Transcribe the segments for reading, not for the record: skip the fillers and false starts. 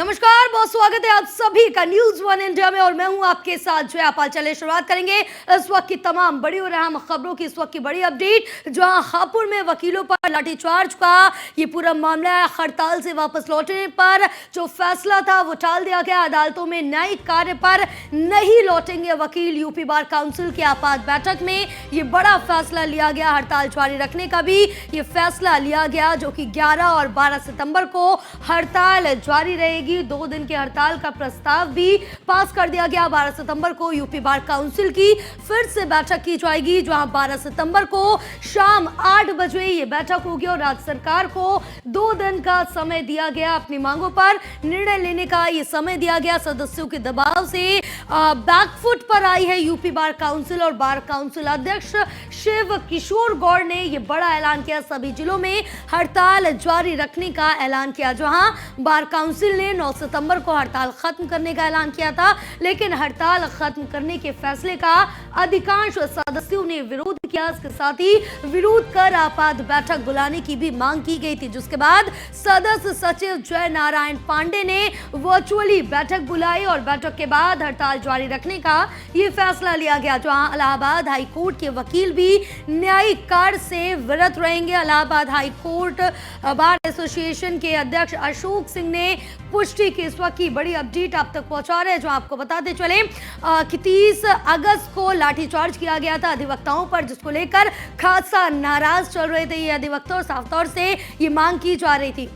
नमस्कार, बहुत स्वागत है आप सभी का न्यूज वन इंडिया में और मैं हूं आपके साथ जयापाल। चले शुरुआत करेंगे इस वक्त की तमाम बड़ी और अहम खबरों की। इस वक्त की बड़ी अपडेट, जहां हापुड़ में वकीलों पर लाठीचार्ज का ये पूरा मामला है। हड़ताल से वापस लौटने पर जो फैसला था वो टाल दिया गया। अदालतों में न्यायिक कार्य पर नहीं लौटेंगे वकील। यूपी बार काउंसिल की आपात बैठक में ये बड़ा फैसला लिया गया। हड़ताल जारी रखने का भी ये फैसला लिया गया, जो कि 11 और 12 सितंबर को हड़ताल जारी रहेगी। 2 दिन की हड़ताल का प्रस्ताव भी पास कर दिया गया। 12 सितंबर को यूपी बार काउंसिल की फिर से बैठक की जाएगी, जहां 12 सितंबर को शाम 8 बजे ये बैठक होगी और राज्य सरकार को 2 दिन का समय दिया गया। अपनी मांगों पर निर्णय लेने का ये समय दिया गया। सदस्यों के दबाव से बैकफुट पर आई है यूपी बार काउंसिल और बार काउंसिल अध्यक्ष शिव किशोर गौड़ ने यह बड़ा ऐलान किया। सभी जिलों में हड़ताल जारी रखने का ऐलान किया। जहां बार काउंसिल ने 9 सितंबर को हड़ताल खत्म करने का ऐलान किया था, लेकिन हड़ताल खत्म करने के फैसले का अधिकांश सदस्यों ने विरोध किया। इसके साथ ही विरोध कर आपात बैठक बुलाने की भी मांग की गई थी, जिसके बाद सदस्य सचिव जय नारायण पांडे ने वर्चुअली बैठक बुलाई और बैठक के बाद हड़ताल जारी रखने का यह फैसला लिया गया। जहां इलाहाबाद हाई कोर्ट के वकील भी न्यायिक कार्य से विरत रहेंगे। Allahabad high court bar association के अध्यक्ष अशोक सिंह ने पुष्टि की इस वक्त की बड़ी अपडेट आप तक पहुंचा रहे हैं, जो आपको बताते चले कि 30 अगस्त को लाठीचार्ज किया गया था अधिवक्ताओं पर, जिसको लेकर खासा नाराज चल रहे थे ये अधिवक्ता और साफ तौर से ये मांग की जा रही थी।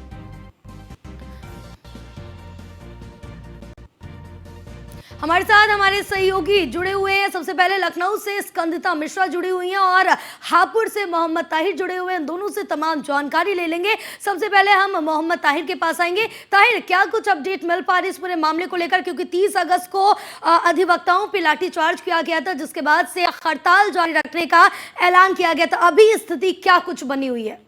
हमारे साथ हमारे सहयोगी जुड़े हुए हैं। सबसे पहले लखनऊ से स्कंदिता मिश्रा जुड़ी हुई हैं और हापुड़ से मोहम्मद ताहिर जुड़े हुए हैं। दोनों से तमाम जानकारी ले लेंगे। सबसे पहले हम मोहम्मद ताहिर के पास आएंगे। ताहिर, क्या कुछ अपडेट मिल पा रही है इस पूरे मामले को लेकर, क्योंकि 30 अगस्त को अधिवक्ताओं पर लाठीचार्ज किया गया था, जिसके बाद से हड़ताल जारी रखने का ऐलान किया गया था। अभी स्थिति क्या कुछ बनी हुई है?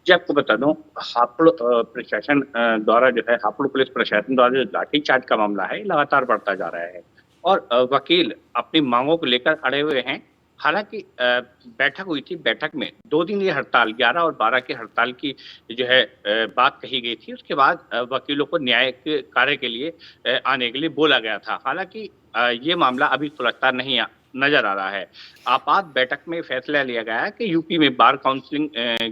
जी, आपको बता दूं, हापुड़ प्रशासन द्वारा जो है, हापुड़ पुलिस प्रशासन द्वारा जो लाठीचार्ज का मामला है लगातार बढ़ता जा रहा है और वकील अपनी मांगों को लेकर अड़े हुए हैं। हालांकि बैठक हुई थी, बैठक में 2 दिन ये हड़ताल 11 और 12 की हड़ताल की जो है बात कही गई थी। उसके बाद वकीलों को न्यायिक कार्य के लिए आने के लिए बोला गया था। हालांकि ये मामला अभी सुलझता नहीं नजर आ रहा है। आपात बैठक में फैसला लिया गया है कि यूपी में बार काउंसिलिंग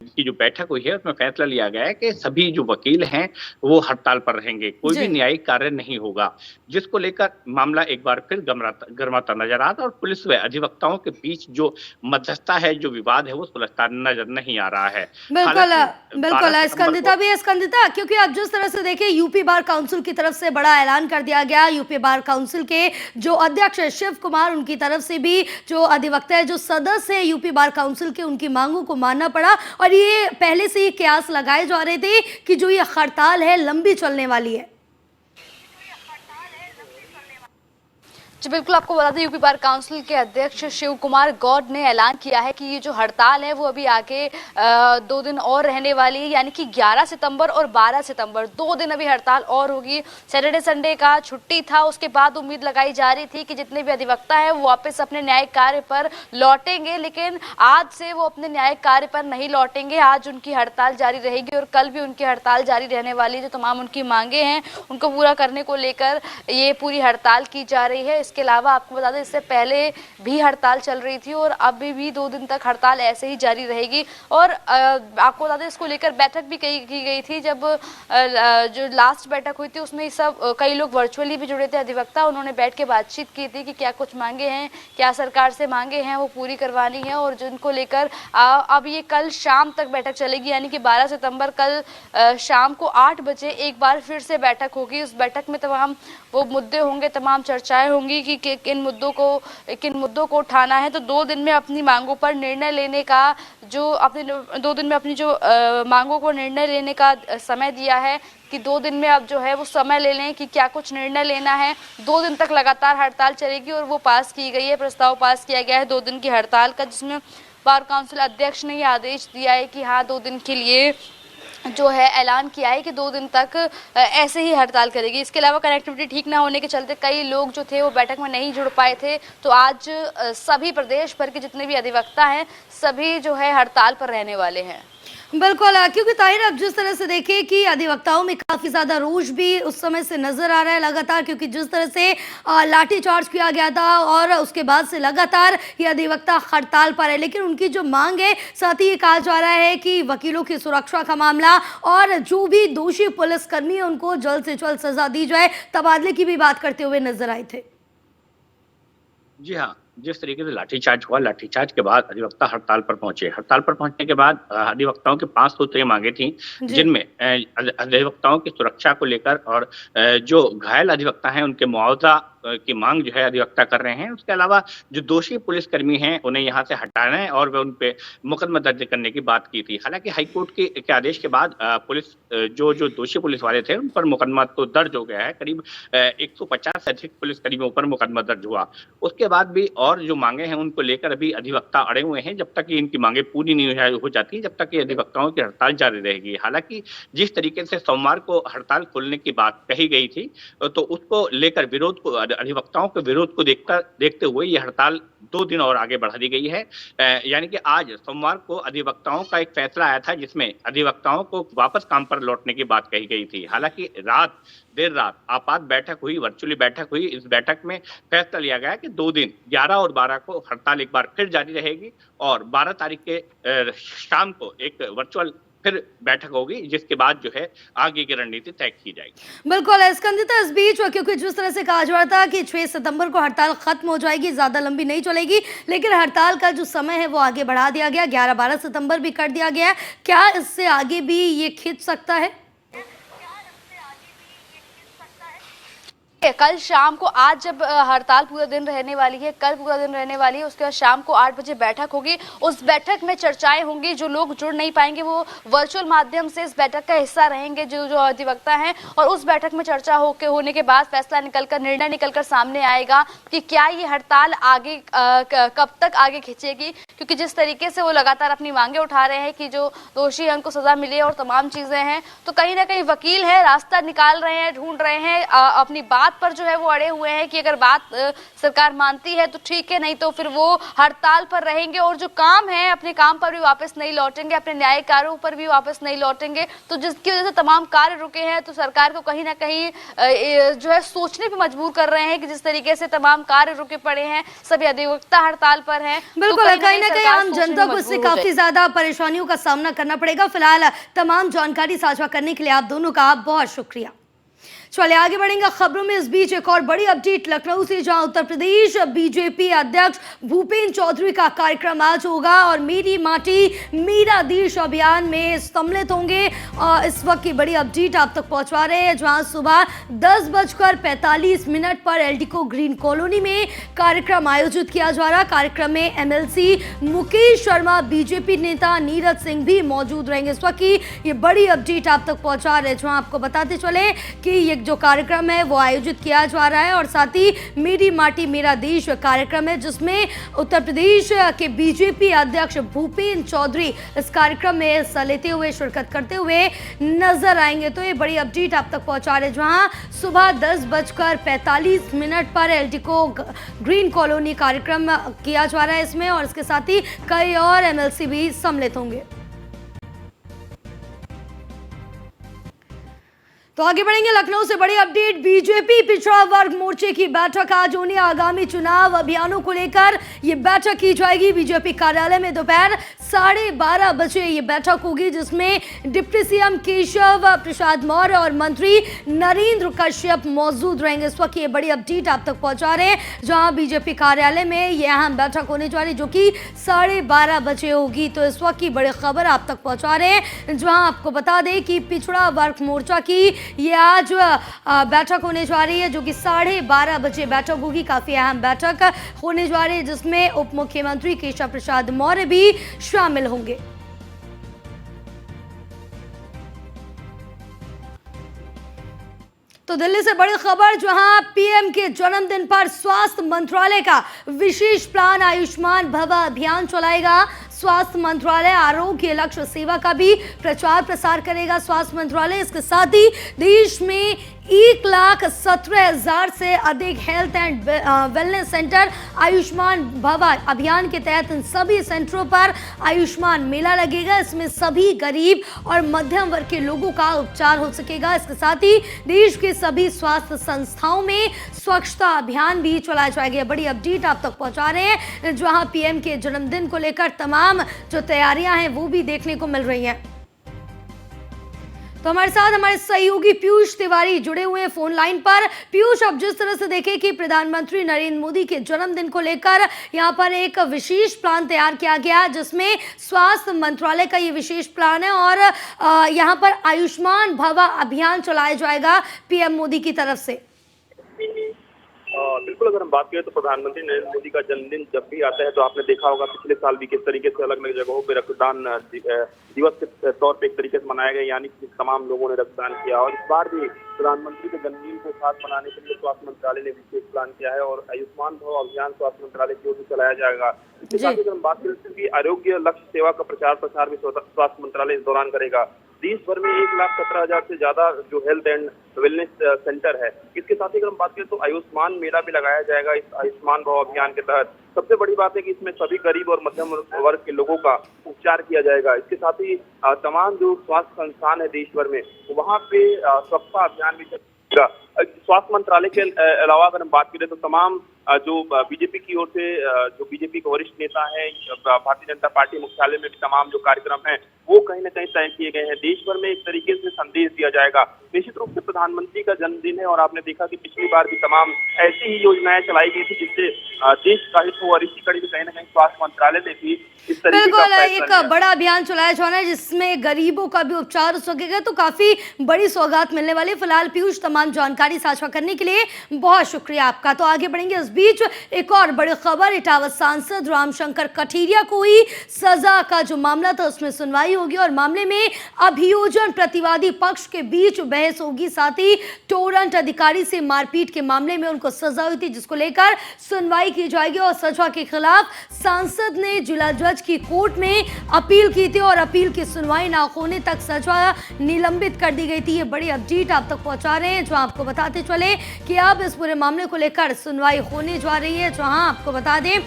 की जो बैठक हुई है उसमें फैसला लिया गया है कि सभी जो वकील हैं वो हड़ताल पर रहेंगे, कोई भी न्यायिक कार्य नहीं होगा, जिसको लेकर मामला एक बार फिर गर्माता नजर आता और पुलिस व अधिवक्ताओं के बीच जो मध्यस्थता है, जो विवाद है, वो सुलझता नजर नहीं आ रहा है। बिल्कुल स्कंदिता भी है। स्कंदिता, क्योंकि अब जिस तरह से देखिए यूपी बार काउंसिल की तरफ से बड़ा ऐलान कर दिया गया। यूपी बार काउंसिल के जो अध्यक्ष शिव कुमार, उनकी तरफ से भी जो अधिवक्ता है, जो सदस्य है यूपी बार काउंसिल के, उनकी मांगों को मानना पड़ा और ये पहले से ही कयास लगाए जा रहे थे कि जो ये हड़ताल है लंबी चलने वाली है। जी बिल्कुल, आपको बता दें यूपी बार काउंसिल के अध्यक्ष शिव कुमार गौड़ ने ऐलान किया है कि ये जो हड़ताल है वो अभी आगे 2 दिन और रहने वाली है, यानी कि 11 सितंबर और 12 सितंबर 2 दिन अभी हड़ताल और होगी। सैटरडे संडे का छुट्टी था, उसके बाद उम्मीद लगाई जा रही थी कि जितने भी अधिवक्ता है वो वापस अपने न्यायिक कार्य पर लौटेंगे, लेकिन आज से वो अपने न्यायिक कार्य पर नहीं लौटेंगे। आज उनकी हड़ताल जारी रहेगी और कल भी उनकी हड़ताल जारी रहने वाली। जो तमाम उनकी मांगे हैं उनको पूरा करने को लेकर ये पूरी हड़ताल की जा रही है। इसके अलावा आपको बता दें, इससे पहले भी हड़ताल चल रही थी और अभी भी 2 दिन तक हड़ताल ऐसे ही जारी रहेगी। और आपको बता दें, इसको लेकर बैठक भी की गई थी। जब जो लास्ट बैठक हुई थी उसमें सब कई लोग वर्चुअली भी जुड़े थे अधिवक्ता, उन्होंने बैठ के बातचीत की थी कि क्या कुछ मांगे हैं, क्या सरकार से मांगे हैं वो पूरी करवानी है और जिनको लेकर अब ये कल शाम तक बैठक चलेगी, यानी कि 12 सितंबर कल शाम को 8 बजे एक बार फिर से बैठक होगी। उस बैठक में तमाम वो मुद्दे होंगे, तमाम चर्चाएं होंगी कि किन मुद्दों को उठाना है। तो 2 दिन में अपनी मांगों पर निर्णय लेने का जो अपने 2 दिन में अपनी जो मांगों को निर्णय लेने का समय दिया है कि 2 दिन में अब जो है वो समय ले लें कि क्या कुछ निर्णय लेना है। 2 दिन तक लगातार हड़ताल चलेगी और वो पास की गई है, प्रस्ताव पास किया गया है 2 दिन की हड़ताल का, जिसमें बार काउंसिल अध्यक्ष ने आदेश दिया है कि हाँ 2 दिन के लिए जो है ऐलान किया है कि 2 दिन तक ऐसे ही हड़ताल करेगी। इसके अलावा कनेक्टिविटी ठीक ना होने के चलते कई लोग जो थे वो बैठक में नहीं जुड़ पाए थे, तो आज सभी प्रदेश भर के जितने भी अधिवक्ता हैं सभी जो है हड़ताल पर रहने वाले हैं। बिल्कुल क्योंकि ताहिर अब जिस तरह से देखें कि अधिवक्ताओं में काफ़ी ज़्यादा रोष भी उस समय से नज़र आ रहा है लगातार, क्योंकि जिस तरह से लाठीचार्ज किया गया था और उसके बाद से लगातार ये अधिवक्ता हड़ताल पर है। लेकिन उनकी जो मांग है, साथ ही ये कहा जा रहा है कि वकीलों की सुरक्षा का मामला और जो भी दोषी पुलिसकर्मी है उनको जल्द से जल्द सजा दी जाए, तबादले की भी बात करते हुए नजर आए थे। जी हाँ, जिस तरीके से लाठीचार्ज हुआ, लाठीचार्ज के बाद अधिवक्ता हड़ताल पर पहुंचे। हड़ताल पर पहुंचने के बाद अधिवक्ताओं की 5 सूत्रीय मांगे थी, जी जिनमें अधिवक्ताओं की सुरक्षा को लेकर और जो घायल अधिवक्ता हैं उनके मुआवजा की मांग जो है अधिवक्ता कर रहे हैं। उसके अलावा जो दोषी पुलिसकर्मी हैं उन्हें यहाँ से हटाना है और वे उन पे मुकदमा दर्ज करने की बात की थी। हालांकि हाईकोर्ट के आदेश के बाद पुलिस जो दोषी पुलिस वाले थे उन पर मुकदमा तो दर्ज हो गया है। करीब 150 से अधिक पुलिसकर्मियों पर मुकदमा दर्ज हुआ। उसके बाद भी और जो मांगे हैं उनको लेकर अभी अधिवक्ता अड़े हुए हैं। जब तक इनकी मांगे पूरी नहीं हो जाती, जब तक ये अधिवक्ताओं की हड़ताल जारी रहेगी। हालांकि जिस तरीके से सोमवार को हड़ताल खोलने की बात कही गई थी, तो उसको लेकर विरोध को, अधिवक्ताओं के विरोध को देखते हुए ये हड़ताल 2 दिन और आगे बढ़ा दी गई है। यानी कि आज सोमवार को अधिवक्ताओं का एक फैसला आया था, जिसमें अधिवक्ताओं को वापस काम पर लौटने की बात कही गई थी। हालांकि देर रात आपात बैठक हुई, वर्चुअली बैठक हुई। इस बैठक में फैसला लिया गया कि 2 दिन 11 और 12 को हड़ताल एक बार फिर जारी रहेगी और 12 तारीख के शाम को एक वर्चुअल फिर बैठक होगी, जिसके बाद जो है आगे की रणनीति तय की जाएगी। बिल्कुल स्कंदिता, इस बीच क्योंकि जिस तरह से कहा जा रहा था कि 6 सितंबर को हड़ताल खत्म हो जाएगी, ज़्यादा लंबी नहीं चलेगी, लेकिन हड़ताल का जो समय है वो आगे बढ़ा दिया गया, 11-12 सितंबर भी कर दिया गया है। क्या इससे आगे भी ये खिंच सकता है? कल शाम को, आज जब हड़ताल पूरा दिन रहने वाली है, कल पूरा दिन रहने वाली है, उसके बाद शाम को 8 बजे बैठक होगी। उस बैठक में चर्चाएं होंगी। जो लोग जुड़ नहीं पाएंगे वो वर्चुअल माध्यम से इस बैठक का हिस्सा रहेंगे, जो अधिवक्ता हैं। और उस बैठक में चर्चा होने के बाद फैसला निर्णय निकलकर सामने आएगा कि क्या ये हड़ताल आगे कब तक आगे खिंचेगी। क्योंकि जिस तरीके से वो लगातार अपनी मांगे उठा रहे हैं कि जो दोषी हैं उनको सजा मिले और तमाम चीजें हैं, तो कहीं ना कहीं वकील है, रास्ता निकाल रहे हैं, ढूंढ रहे हैं, अपनी बात पर जो है वो अड़े हुए हैं कि अगर बात सरकार मानती है तो ठीक है, नहीं तो फिर वो हड़ताल पर रहेंगे और जो काम है अपने काम पर भी वापस नहीं लौटेंगे, अपने न्याय कार्यों पर भी वापस नहीं लौटेंगे। तो जिसकी वजह से तमाम कार्य रुके हैं, तो सरकार को कहीं ना कहीं जो है सोचने पर मजबूर कर रहे हैं कि जिस तरीके से तमाम कार्य रुके पड़े हैं, सभी अधिवक्ता हड़ताल पर हैं। बिल्कुल कहीं ना कहीं आम जनता को इससे काफी ज्यादा परेशानियों का सामना करना पड़ेगा। फिलहाल तमाम जानकारी साझा करने के लिए आप दोनों का बहुत शुक्रिया। चलिए आगे बढ़ेंगे खबरों में। इस बीच एक और बड़ी अपडेट लखनऊ से, जहां उत्तर प्रदेश बीजेपी अध्यक्ष भूपेंद्र चौधरी का कार्यक्रम आज होगा और मेरी माटी मेरा देश अभियान में सम्मिलित होंगे। इस वक्त की बड़ी अपडेट आप तक पहुंचा रहे हैं, जहां सुबह 10:45 पर एल्डिको ग्रीन कॉलोनी में कार्यक्रम आयोजित किया जा रहा। कार्यक्रम में एमएलसी मुकेश शर्मा, बीजेपी नेता नीरज सिंह भी मौजूद रहेंगे। इस वक्त की ये बड़ी अपडेट आप तक पहुंचा रहे हैं, जहां आपको बताते चले कि ये जो कार्यक्रम है वो आयोजित किया जा रहा है और साथ ही मेरी माटी मेरा देश कार्यक्रम है, जिसमें उत्तर प्रदेश के बीजेपी अध्यक्ष भूपेंद्र चौधरी इस कार्यक्रम में हिस्सा लेते हुए, शिरकत करते हुए नजर आएंगे। तो ये बड़ी अपडेट आप तक पहुंचा रहे, जहां सुबह 10:45 पर एल्डिको ग्रीन कॉलोनी कार्यक्रम किया जा रहा है इसमें, और इसके साथ ही कई और एमएलसी भी सम्मिलित होंगे। तो आगे बढ़ेंगे लखनऊ से बड़ी अपडेट। बीजेपी पिछड़ा वर्ग मोर्चे की बैठक आज होनी। आगामी चुनाव अभियानों को लेकर ये बैठक की जाएगी। बीजेपी कार्यालय में दोपहर 12:30 बजे ये बैठक होगी, जिसमें डिप्टी सीएम केशव प्रसाद मौर्य और मंत्री नरेंद्र कश्यप मौजूद रहेंगे। इस वक्त ये बड़ी अपडेट आप तक पहुंचा रहे हैं, जहां बीजेपी कार्यालय में ये अहम बैठक होने जा रही, जो कि 12:30 बजे होगी। तो इस वक्त की बड़ी खबर आप तक पहुंचा रहे हैं, जहां आपको बता दें कि पिछड़ा वर्ग मोर्चा की ये आज बैठक होने जा रही है, जो कि 12:30 बजे बैठक होगी। काफी अहम बैठक होने जा रही है, जिसमें उप मुख्यमंत्री केशव प्रसाद मौर्य भी शामिल होंगे। तो दिल्ली से बड़ी खबर, जहां पीएम के जन्मदिन पर स्वास्थ्य मंत्रालय का विशेष प्लान आयुष्मान भव अभियान चलाएगा। स्वास्थ्य मंत्रालय आरोग्य लक्ष्य सेवा का भी प्रचार प्रसार करेगा स्वास्थ्य मंत्रालय। इसके साथ ही देश में 1,17,000 से अधिक health and wellness centre Ayushman भव अभियान के तहत इन सभी सेंटरों पर आयुष्मान मेला लगेगा। इसमें सभी गरीब और मध्यम वर्ग के लोगों का उपचार हो सकेगा। इसके साथ ही देश के सभी स्वास्थ्य संस्थाओं में स्वच्छता अभियान भी चलाया जाएगा। बड़ी अपडेट आप तक पहुंचा रहे हैं, जहां पीएम के जन्मदिन को लेकर तमाम जो तैयारियां हैं वो भी देखने को मिल रही हैं। तो हमारे साथ हमारे सहयोगी पीयूष तिवारी जुड़े हुए हैं फोन लाइन पर। पीयूष, अब जिस तरह से देखें कि प्रधानमंत्री नरेंद्र मोदी के जन्मदिन को लेकर यहाँ पर एक विशेष प्लान तैयार किया गया, जिसमें स्वास्थ्य मंत्रालय का ये विशेष प्लान है और यहाँ पर आयुष्मान भव अभियान चलाया जाएगा पीएम मोदी की तरफ से। बिल्कुल, अगर हम बात करें तो प्रधानमंत्री नरेंद्र मोदी का जन्मदिन जब भी आता है तो आपने देखा होगा पिछले साल भी किस तरीके से अलग अलग जगहों पे रक्तदान दिवस के तौर पे एक तरीके से मनाया गया, यानी कि तमाम लोगों ने रक्तदान किया। और इस बार भी प्रधानमंत्री के जन्मदिन को खास बनाने के लिए स्वास्थ्य मंत्रालय ने विशेष प्लान किया है और आयुष्मान भव अभियान स्वास्थ्य मंत्रालय की ओर से चलाया जाएगा। इसके साथ अगर हम बात करें कि आरोग्य लक्ष्य सेवा का प्रचार प्रसार भी स्वास्थ्य मंत्रालय इस दौरान करेगा। देश भर में 1,17,000 से ज्यादा जो हेल्थ एंड वेलनेस सेंटर है। इसके साथ ही अगर हम बात करें तो आयुष्मान मेला भी लगाया जाएगा इस आयुष्मान भव अभियान के तहत। सबसे बड़ी बात है कि इसमें सभी गरीब और मध्यम वर्ग के लोगों का उपचार किया जाएगा। इसके साथ ही तमाम जो स्वास्थ्य संस्थान है देश भर में, वहाँ पे स्वच्छता अभियान भी चलेगा। स्वास्थ्य मंत्रालय के अलावा अगर हम बात करें तो तमाम जो बीजेपी की ओर से जो बीजेपी के वरिष्ठ नेता हैं, भारतीय जनता पार्टी मुख्यालय में भी तमाम जो कार्यक्रम हैं वो कहीं ना कहीं तय किए गए हैं। देश भर में एक तरीके से संदेश दिया जाएगा। निश्चित रूप से प्रधानमंत्री का जन्मदिन है और आपने देखा कि पिछली बार भी तमाम ऐसी ही योजनाएं चलाई गई थी जिससे देश का हित हो, और इसी कड़ी में कहीं ना कहीं स्वास्थ्य मंत्रालय ने भी इस तरीके का एक बड़ा अभियान चलाया जा रहा है जिसमें गरीबों का भी उपचार हो सकेगा। तो काफी बड़ी सौगात मिलने वाली। फिलहाल पीयूष, तमाम जानकारी साझा करने के लिए बहुत शुक्रिया आपका। तो आगे बढ़ेंगे। इस बीच एक और बड़ी खबर, इटावा सांसद रामशंकर कठेरिया को ही सजा का जो मामला था उसमें सुनवाई होगी और मामले में अभियोजन प्रतिवादी पक्ष के बीच बहस होगी। साथ ही टोरंट अधिकारी से मारपीट के मामले में उनको सजा हुई थी, जिसको लेकर सुनवाई की जाएगी और सजा के खिलाफ सांसद ने जिला जज की कोर्ट में अपील की थी और अपील की सुनवाई ना होने तक सजा निलंबित कर दी गई थी। ये बड़ी अपडेट आप तक पहुंचा रहे हैं, जो आपको बताते चले कि अब इस पूरे मामले को लेकर सुनवाई होने जा रही है। जहां आपको बता दें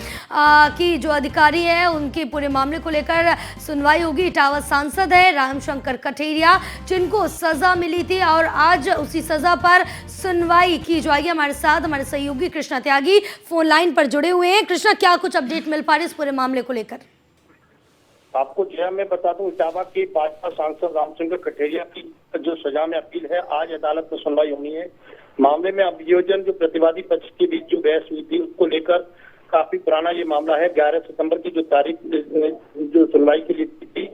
कि जो अधिकारी है उनके पूरे मामले को लेकर सुनवाई होगी। इटावा सांसद है रामशंकर कठेरिया, जिनको सजा मिली थी और आज उसी सजा पर सुनवाई की जाएगी। हमारे साथ हमारे सहयोगी कृष्णा त्यागी फोन लाइन पर जुड़े हुए हैं। कृष्णा, क्या कुछ अपडेट मिल पा रही है इस पूरे मामले को लेकर? आपको जया मैं बता दूं, इटावा के भाजपा सांसद रामशंकर कठेरिया की जो सजा में अपील है, आज अदालत में सुनवाई होनी है। मामले में अभियोजन जो प्रतिवादी पक्ष के बीच जो बहस हुई थी उसको लेकर काफी पुराना ये मामला है। 11 सितंबर की जो तारीख जो सुनवाई के लिए थी।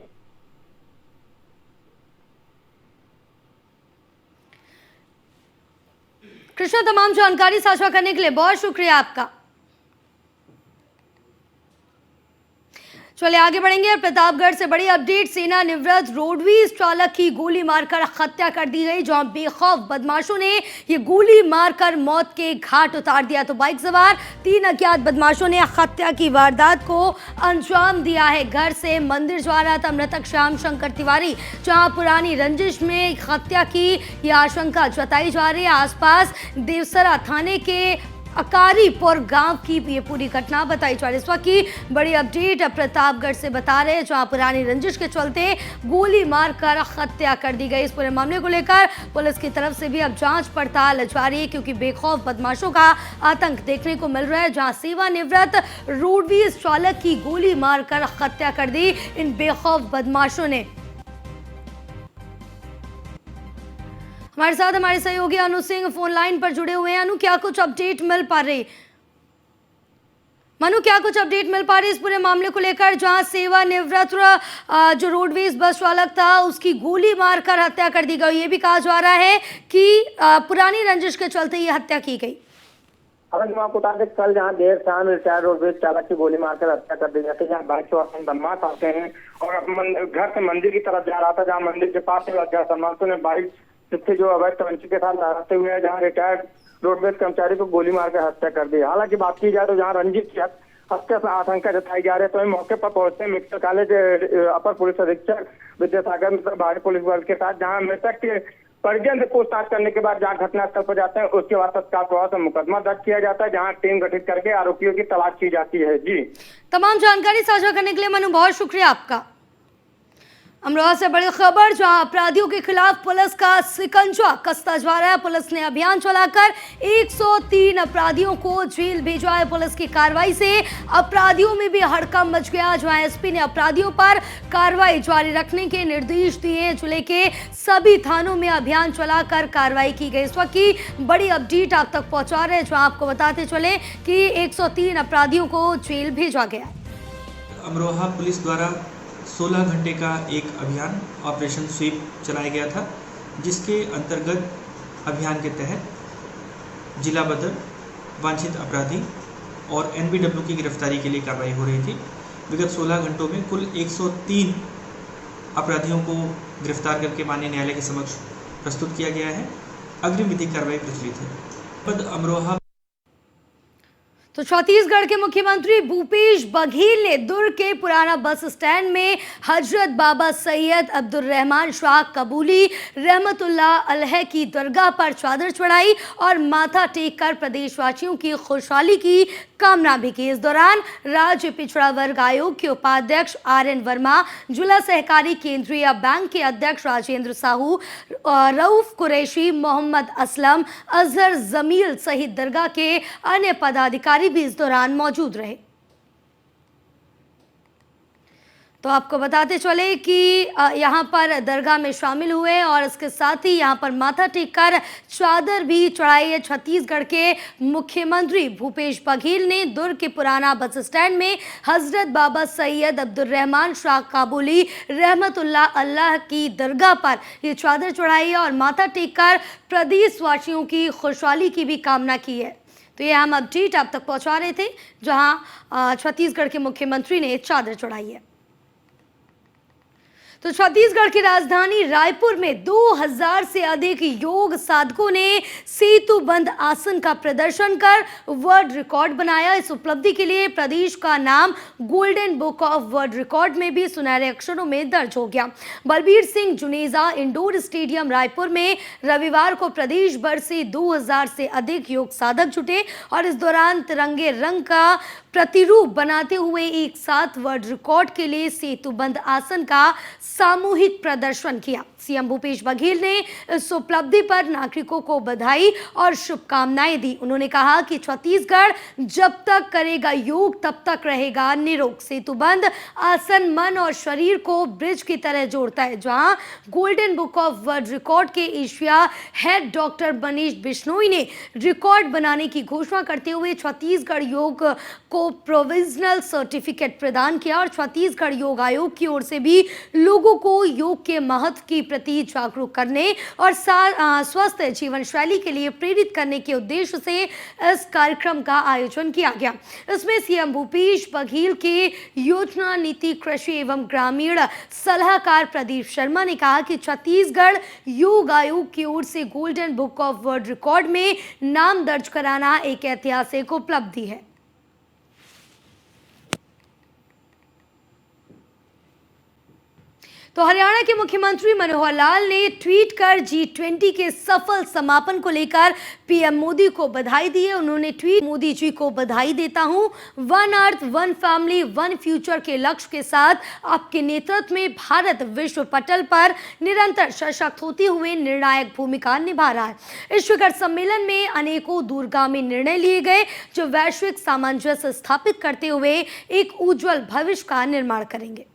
कृष्णा, तमाम जानकारी साझा करने के लिए बहुत शुक्रिया आपका। चलिए आगे बढ़ेंगे। प्रतापगढ़ से बड़ी अपडेट, सेना निवृत्त रोडवेज चालक की गोली मारकर हत्या कर दी गई, जहां बेखौफ बदमाशों ने ये गोली मारकर मौत के घाट उतार दिया। तो बाइक सवार 3 अज्ञात बदमाशों ने हत्या की वारदात को अंजाम दिया है। घर से मंदिर जा रहा था मृतक श्याम शंकर तिवारी, जहां पुरानी रंजिश में हत्या की यह आशंका जताई जा रही है। आसपास देवसरा थाने के अकारीपुर गांव की ये पूरी घटना बताई जा रही है। इस वक्त की बड़ी अपडेट प्रतापगढ़ से बता रहे हैं, जहां पुरानी रंजिश के चलते गोली मारकर हत्या कर दी गई। इस पूरे मामले को लेकर पुलिस की तरफ से भी अब जांच पड़ताल जारी है, क्योंकि बेखौफ बदमाशों का आतंक देखने को मिल रहा है। जहां सेवानिवृत्त रोडवेज चालक की गोली मारकर हत्या कर दी इन बेखौफ बदमाशों ने। हमारे साथ हमारे सहयोगी अनु सिंह फोन लाइन पर जुड़े हुए हैं। अनु, क्या कुछ अपडेट मिल पा रही? मनु, क्या कुछ अपडेट मिल पा रही इस पूरे मामले को लेकर, जहां सेवानिवृत्त जो रोडवेज बस चालक था उसकी गोली मारकर हत्या कर दी गई। ये भी कहा जा रहा है कि पुरानी रंजिश के चलते ये हत्या की गई। अगर आपको बता दें, कल जहाँ देर शाम रिटायर्ड रोडवेज चालक की गोली मारकर हत्या कर दी जाती है, जहाँ बाइक सवार बदमाश आते हैं और घर से मंदिर की तरफ जा रहा था, जहाँ मंदिर के पास बदमाशों ने बाइक से जो अवैध तमंचे के साथ लहराते हुए जहाँ रिटायर्ड रोडवेज कर्मचारी को गोली मारकर हत्या कर दी। हालांकि बात की जाए तो जहाँ रंजित हत्या से आशंका जताई जा रही है। तो मौके पर पहुंचते मेडिकल कॉलेज अपर पुलिस अधीक्षक विद्यासागर भारी पुलिस बल के साथ, जहां मृतक के परिजन से पूछताछ करने के बाद जहां घटनास्थल पर जाते हैं, उसके बाद तत्काल प्रभाव से मुकदमा दर्ज किया जाता है, जहां टीम गठित करके आरोपियों की तलाश की जाती है। जी, तमाम जानकारी साझा करने के लिए मनु बहुत शुक्रिया आपका। अमरोहा से बड़ी खबर, जहां अपराधियों के खिलाफ पुलिस का शिकंजा कसता जा रहा है। पुलिस ने अभियान चलाकर 103 अपराधियों को जेल भेजा है। पुलिस की कार्रवाई से अपराधियों में भी हड़कंप मच गया, जहां एसपी ने अपराधियों पर कार्रवाई जारी रखने के निर्देश दिए। जिले के सभी थानों में अभियान चलाकर कार्रवाई की गई। इस वक्त की बड़ी अपडेट आप तक पहुंचा रहे हैं, जहां आपको बताते चले कि 103 अपराधियों को जेल भेजा गया। अमरोहा पुलिस द्वारा 16 घंटे का एक अभियान ऑपरेशन स्वीप चलाया गया था, जिसके अंतर्गत अभियान के तहत जिला बदर, वांछित अपराधी और एनबीडब्ल्यू की गिरफ्तारी के लिए कार्रवाई हो रही थी। विगत 16 घंटों में कुल 103 अपराधियों को गिरफ्तार करके माननीय न्यायालय के समक्ष प्रस्तुत किया गया है। अग्रिम विधिक कार्रवाई प्रचलित है। अमरोहा तो छत्तीसगढ़ के मुख्यमंत्री भूपेश बघेल ने दुर्ग के पुराना बस स्टैंड में हजरत बाबा सैयद अब्दुर्रहमान शाह कबूली रहमतुल्लाह अलैह की दरगाह पर चादर चढ़ाई और माथा टेक कर प्रदेशवासियों की खुशहाली की कामना भी की। इस दौरान राज्य पिछड़ा वर्ग आयोग के उपाध्यक्ष RN वर्मा, जिला सहकारी केंद्रीय बैंक के अध्यक्ष राजेंद्र साहू, रऊफ कुरैशी, मोहम्मद असलम, अजहर जमील सहित दरगाह के अन्य पदाधिकारी भी इस दौरान मौजूद रहे। तो आपको बताते चले कि यहाँ पर दरगाह में शामिल हुए और इसके साथ ही यहाँ पर माथा टेक कर चादर भी चढ़ाई है। छत्तीसगढ़ के मुख्यमंत्री भूपेश बघेल ने दुर्ग के पुराना बस स्टैंड में हजरत बाबा सैयद अब्दुर्रहमान शाह काबुली रहमतुल्लाह अल्लाह की दरगाह पर ये चादर चढ़ाई और माथा टेक कर प्रदेशवासियों की खुशहाली की भी कामना की है। तो ये हम अपडेट आप तक पहुंचा रहे थे, जहां छत्तीसगढ़ के मुख्यमंत्री ने चादर चढ़ाई है। तो छत्तीसगढ़ की राजधानी रायपुर में 2000 से अधिक योग साधकों ने सेतु बंद आसन का प्रदर्शन कर वर्ल्ड रिकॉर्ड बनाया। इस उपलब्धि के लिए प्रदेश का नाम golden book of world record में भी सुनहरे अक्षरों में दर्ज हो गया। बलबीर सिंह जुनेजा इंडोर स्टेडियम रायपुर में रविवार को प्रदेश भर से 2000 से अधिक योग साधक जुटे और इस दौरान तिरंगे रंग का प्रतिरूप बनाते हुए एक साथ वर्ल्ड रिकॉर्ड के लिए सेतुबंद आसन का सामूहिक प्रदर्शन किया। सीएम भूपेश बघेल ने इस उपलब्धि पर नागरिकों को बधाई और शुभकामनाएं दी। उन्होंने कहा कि छत्तीसगढ़ जब तक करेगा योग तब तक रहेगा निरोग। सेतुबंद आसन मन और शरीर को ब्रिज की तरह जोड़ता है। जहां golden book of world record के Asia head doctor Manish Bishnoi ने रिकॉर्ड बनाने की घोषणा करते हुए छत्तीसगढ़ योग को प्रोविजनल सर्टिफिकेट प्रदान किया और छत्तीसगढ़ योग आयोग की ओर से भी लोगों को योग के महत्व की प्रति जागरूक करने और स्वस्थ जीवन शैली के लिए प्रेरित करने के उद्देश्य से इस कार्यक्रम का आयोजन किया गया। इसमें सीएम भूपेश बघेल के योजना नीति कृषि एवं ग्रामीण सलाहकार प्रदीप शर्मा ने कहा कि छत्तीसगढ़ योग आयोग की ओर से golden book of world record में नाम दर्ज कराना एक ऐतिहासिक उपलब्धि है। तो हरियाणा के मुख्यमंत्री मनोहर लाल ने ट्वीट कर G20 के सफल समापन को लेकर पीएम मोदी को बधाई दी है। उन्होंने ट्वीट, मोदी जी को बधाई देता हूं। One earth one family one future के लक्ष्य के साथ आपके नेतृत्व में भारत विश्व पटल पर निरंतर सशक्त होते हुए निर्णायक भूमिका निभा रहा है। इस शिखर सम्मेलन में अनेकों दूरगामी निर्णय लिए गए जो वैश्विक सामंजस्य स्थापित करते हुए एक उज्जवल भविष्य का निर्माण करेंगे।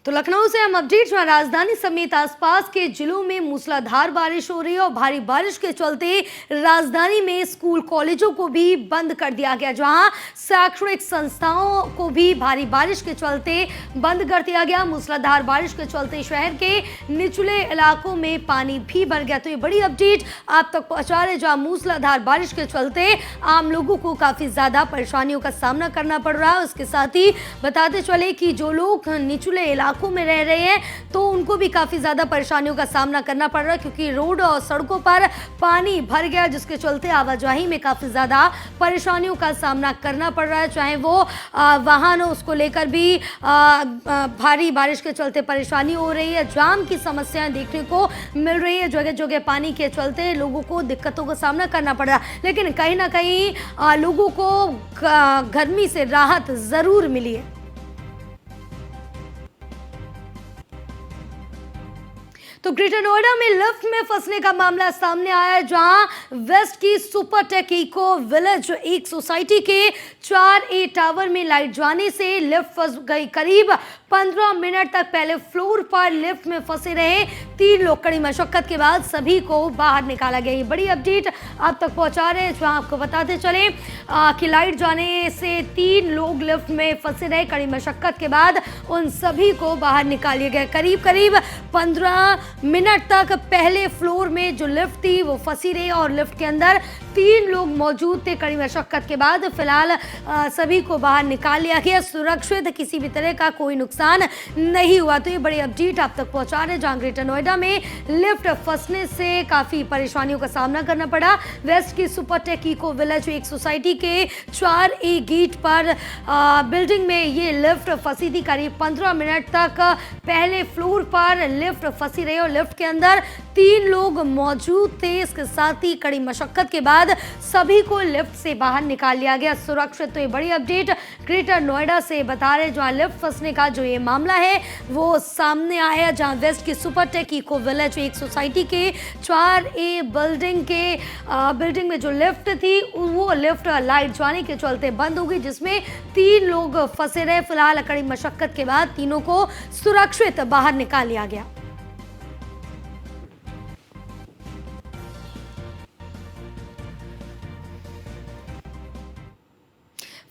तो लखनऊ से हम अपडेट, राजधानी समेत आसपास के जिलों में मूसलाधार बारिश हो रही है और भारी बारिश के चलते राजधानी में स्कूल कॉलेजों को भी बंद कर दिया गया, जहां शैक्षणिक संस्थाओं को भी भारी बारिश के चलते बंद कर दिया गया। मूसलाधार बारिश के चलते शहर के निचले इलाकों में पानी भी भर गया। तो ये बड़ी अपडेट आप तक पहुंचा रहे, जहां मूसलाधार बारिश के चलते आम लोगों को काफी ज्यादा परेशानियों का सामना करना पड़ रहा है। उसके साथ ही बताते चले कि जो लोग निचले इलाकों में रह रहे हैं तो उनको भी काफ़ी ज़्यादा परेशानियों का सामना करना पड़ रहा है, क्योंकि रोड और सड़कों पर पानी भर गया, जिसके चलते आवाजाही में काफ़ी ज़्यादा परेशानियों का सामना करना पड़ रहा है। चाहे वो वाहन हो, उसको लेकर भी भारी बारिश के चलते परेशानी हो रही है, जाम की समस्याएं देखने को मिल रही है, जगह जगह पानी के चलते लोगों को दिक्कतों का सामना करना पड़ रहा है। लेकिन कहीं ना कहीं लोगों को गर्मी से राहत जरूर मिली है। तो ग्रेटर नोएडा में लिफ्ट में फंसने का मामला सामने आया है, जहां वेस्ट की सुपरटेक इको विलेज एक सोसाइटी के 4A टावर में लाइट जाने से लिफ्ट फंस गई। करीब 15 मिनट तक पहले फ्लोर पर लिफ्ट में फंसे रहे 3 लोग, कड़ी मशक्कत के बाद सभी को बाहर निकाला गया। ये बड़ी अपडेट आप तक पहुंचा रहे हैं, जहां आपको बताते चले कि लाइट जाने से 3 लोग लिफ्ट में फंसे रहे, कड़ी मशक्कत के बाद उन सभी को बाहर निकाल लिया गया। करीब 15 मिनट तक पहले फ्लोर में जो लिफ्ट थी वो फंसी रही और लिफ्ट के अंदर 3 लोग मौजूद थे। कड़ी मशक्कत के बाद फिलहाल सभी को बाहर निकाल लिया गया, सुरक्षित, किसी भी तरह का कोई नुकसान नहीं हुआ। तो ये बड़ी अपडेट आप तक पहुंचा रहे, जहां ग्रेटर नोएडा में लिफ्ट फंसने से काफी परेशानियों का सामना करना पड़ा। वेस्ट की सुपरटेक इको विलेज एक सोसाइटी के 4A गेट पर बिल्डिंग में ये लिफ्ट फंसी थी। करीब 15 मिनट तक पहले फ्लोर पर लिफ्ट फंसी रही और लिफ्ट के अंदर 3 लोग मौजूद थे। इसके साथ ही कड़ी मशक्कत के बाद सभी को लिफ्ट से बाहर निकाल लिया गया, सुरक्षित। तो ये बड़ी अपडेट ग्रेटर नोएडा से बता रहे, जहां लिफ्ट फंसने का जो ये मामला है वो सामने आया, जहां वेस्ट की सुपरटेक इको विलेज एक सोसाइटी के 4A बिल्डिंग में जो लिफ्ट थी वो लिफ्ट लाइट जाने के चलते बंद हो गई, जिसमें 3 लोग फंसे रहे। फिलहाल कड़ी मशक्कत के बाद तीनों को सुरक्षित बाहर निकाल लिया गया।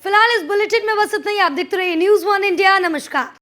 फिलहाल इस बुलेटिन में बस इतना ही। आप देखते रहिए न्यूज़ 1 इंडिया। नमस्कार।